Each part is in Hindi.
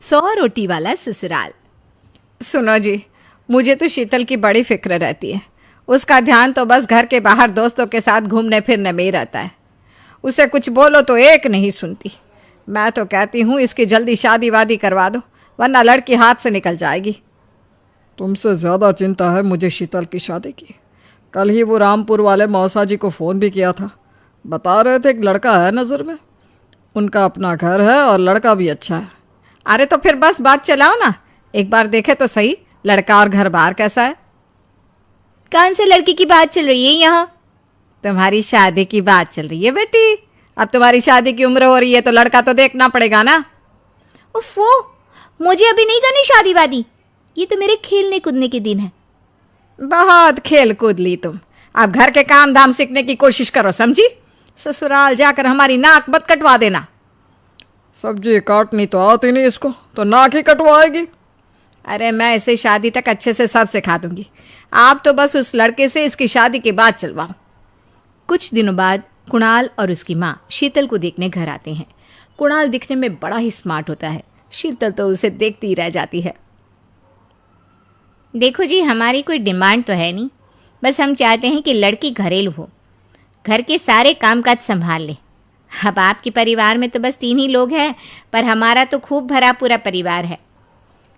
100 रोटी वाला ससुराल। सुनो जी, मुझे तो शीतल की बड़ी फिक्र रहती है। उसका ध्यान तो बस घर के बाहर दोस्तों के साथ घूमने फिरने में ही रहता है। उसे कुछ बोलो तो एक नहीं सुनती। मैं तो कहती हूँ इसकी जल्दी शादी वादी करवा दो, वरना लड़की हाथ से निकल जाएगी। तुमसे ज़्यादा चिंता है मुझे शीतल की शादी की। कल ही वो रामपुर वाले मौसा जी को फ़ोन भी किया था। बता रहे थे एक लड़का है नज़र में। उनका अपना घर है और लड़का भी अच्छा है। अरे तो फिर बस बात चलाओ ना, एक बार देखे तो सही लड़का और घर बार कैसा है। कौन से लड़की की बात चल रही है यहाँ? तुम्हारी शादी की बात चल रही है बेटी। अब तुम्हारी शादी की उम्र हो रही है तो लड़का तो देखना पड़ेगा ना। उफ़ो, मुझे अभी नहीं करनी शादी वादी। ये तो मेरे खेलने कूदने के दिन है। बहुत खेल कूद ली तुम। अब घर के काम धाम सीखने की कोशिश करो, समझी? ससुराल जाकर हमारी नाक मत कटवा देना। सब्जी काटनी तो आती नहीं इसको, तो नाक ही कटवाएगी। अरे मैं इसे शादी तक अच्छे से सब सिखा दूंगी। आप तो बस उस लड़के से इसकी शादी के बाद चलवाओ। कुछ दिनों बाद कुणाल और उसकी माँ शीतल को देखने घर आते हैं। कुणाल दिखने में बड़ा ही स्मार्ट होता है। शीतल तो उसे देखती ही रह जाती है। देखो जी, हमारी कोई डिमांड तो है नहीं, बस हम चाहते हैं कि लड़की घरेलू हो, घर के सारे कामकाज संभाल ले। अब आपके परिवार में तो बस 3 ही लोग हैं, पर हमारा तो खूब भरा पूरा परिवार है।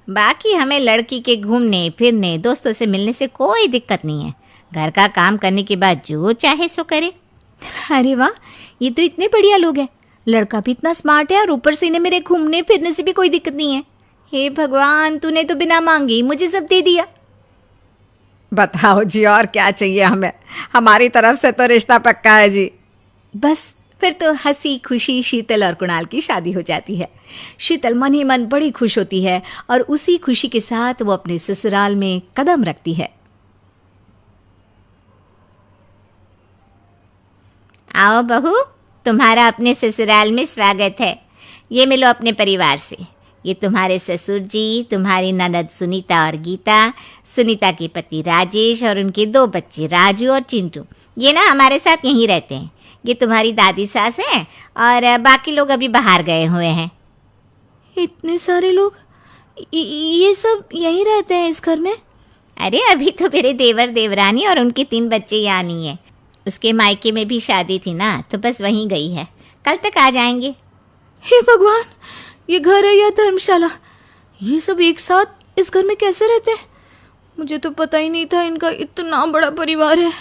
बाकी हमें लड़की के घूमने फिरने दोस्तों से मिलने से कोई दिक्कत नहीं है। घर का काम करने के बाद जो चाहे सो करे। अरे वाह, ये तो इतने बढ़िया लोग हैं। लड़का भी इतना स्मार्ट है और ऊपर से इन्हें मेरे घूमने फिरने से भी कोई दिक्कत नहीं है। हे भगवान, तूने तो बिना मांगे ही मुझे सब दे दिया। बताओ जी, और क्या चाहिए हमें? हमारी तरफ से तो रिश्ता पक्का है जी। बस फिर तो हंसी खुशी शीतल और कुणाल की शादी हो जाती है। शीतल मन ही मन बड़ी खुश होती है और उसी खुशी के साथ वो अपने ससुराल में कदम रखती है। आओ बहू, तुम्हारा अपने ससुराल में स्वागत है। ये मिलो अपने परिवार से। ये तुम्हारे ससुर जी, तुम्हारी ननद सुनीता और गीता, सुनीता के पति राजेश और उनके 2 बच्चे राजू और चिंटू। ये ना हमारे साथ यहीं रहते हैं। ये तुम्हारी दादी सास हैं और बाकी लोग अभी बाहर गए हुए हैं। इतने सारे लोग, ये सब यहीं रहते हैं इस घर में? अरे अभी तो मेरे देवर देवरानी और उनके 3 बच्चे यहाँ नहीं है। उसके मायके में भी शादी थी ना, तो बस वहीं गई है। कल तक आ जाएंगे। हे भगवान, ये घर है या धर्मशाला? ये सब एक साथ इस घर में कैसे रहते हैं? मुझे तो पता ही नहीं था इनका इतना बड़ा परिवार है।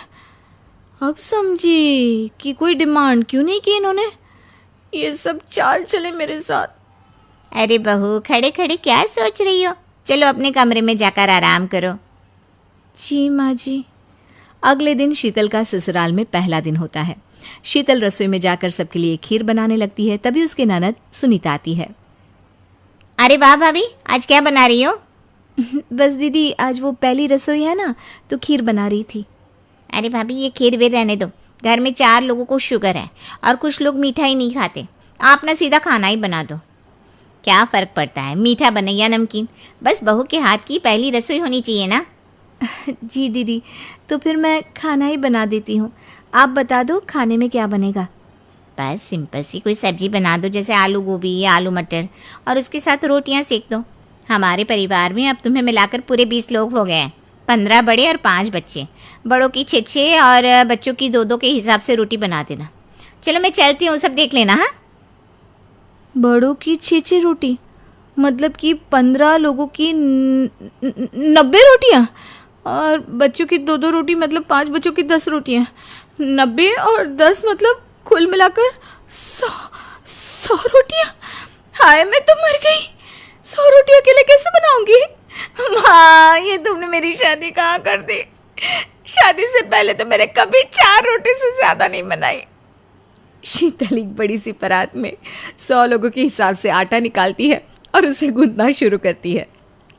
अब समझी कि कोई डिमांड क्यों नहीं की इन्होंने। ये सब चाल चले मेरे साथ। अरे बहू, खड़े खड़े क्या सोच रही हो? चलो अपने कमरे में जाकर आराम करो। जी माँ जी। अगले दिन शीतल का ससुराल में पहला दिन होता है। शीतल रसोई में जाकर सबके लिए खीर बनाने लगती है। तभी उसकी ननद सुनीता आती है। अरे वाह भाभी, आज क्या बना रही हो? बस दीदी, आज वो पहली रसोई है ना, तो खीर बना रही थी। अरे भाभी, ये खीर वीर रहने दो। घर में 4 लोगों को शुगर है और कुछ लोग मीठा ही नहीं खाते। आप ना सीधा खाना ही बना दो। क्या फ़र्क पड़ता है, मीठा बने या नमकीन? बस बहू के हाथ की पहली रसोई होनी चाहिए ना। जी दीदी, तो फिर मैं खाना ही बना देती हूँ। आप बता दो खाने में क्या बनेगा? बस सिंपल सी कोई सब्जी बना दो, जैसे आलू गोभी या आलू मटर, और उसके साथ रोटियाँ सेक दो। हमारे परिवार में अब तुम्हें मिलाकर पूरे 20 लोग हो गए हैं। 15 बड़े और 5 बच्चे। बड़ों की 6 और बच्चों की 2 के हिसाब से रोटी बना देना। चलो मैं चलती हूँ, सब देख लेना। हाँ, बड़ों की 6 रोटी मतलब कि 15 लोगों की 90 रोटियाँ, और बच्चों की 2 रोटी मतलब 5 बच्चों की 10 रोटियाँ। 90 और 10 मतलब कुल मिलाकर 100 रोटियाँ। हाय, मैं तो मर गई। 100 रोटी अकेले कैसे बनाऊंगी? माँ, ये तुमने मेरी शादी कहाँ कर दी? शादी से पहले तो मैंने कभी 4 रोटी से ज़्यादा नहीं बनाई। शीतल एक बड़ी सी परात में 100 लोगों के हिसाब से आटा निकालती है और उसे गूंथना शुरू करती है।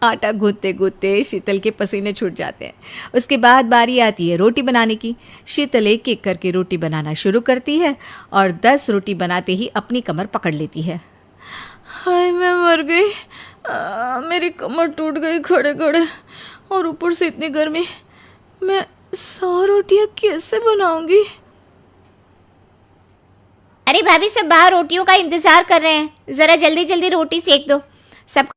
आटा गूंथते गूंथते शीतल के पसीने छूट जाते हैं। उसके बाद बारी आती है रोटी बनाने की। शीतल एक एक करके रोटी बनाना शुरू करती है और 10 रोटी बनाते ही अपनी कमर पकड़ लेती है। हाय, मैं मर गई। मेरी कमर टूट गई खड़े खड़े, और ऊपर से इतनी गर्मी। मैं 100 रोटियाँ कैसे बनाऊंगी? अरे भाभी, सब बाहर रोटियों का इंतजार कर रहे हैं। ज़रा जल्दी जल्दी रोटी सेक दो। सब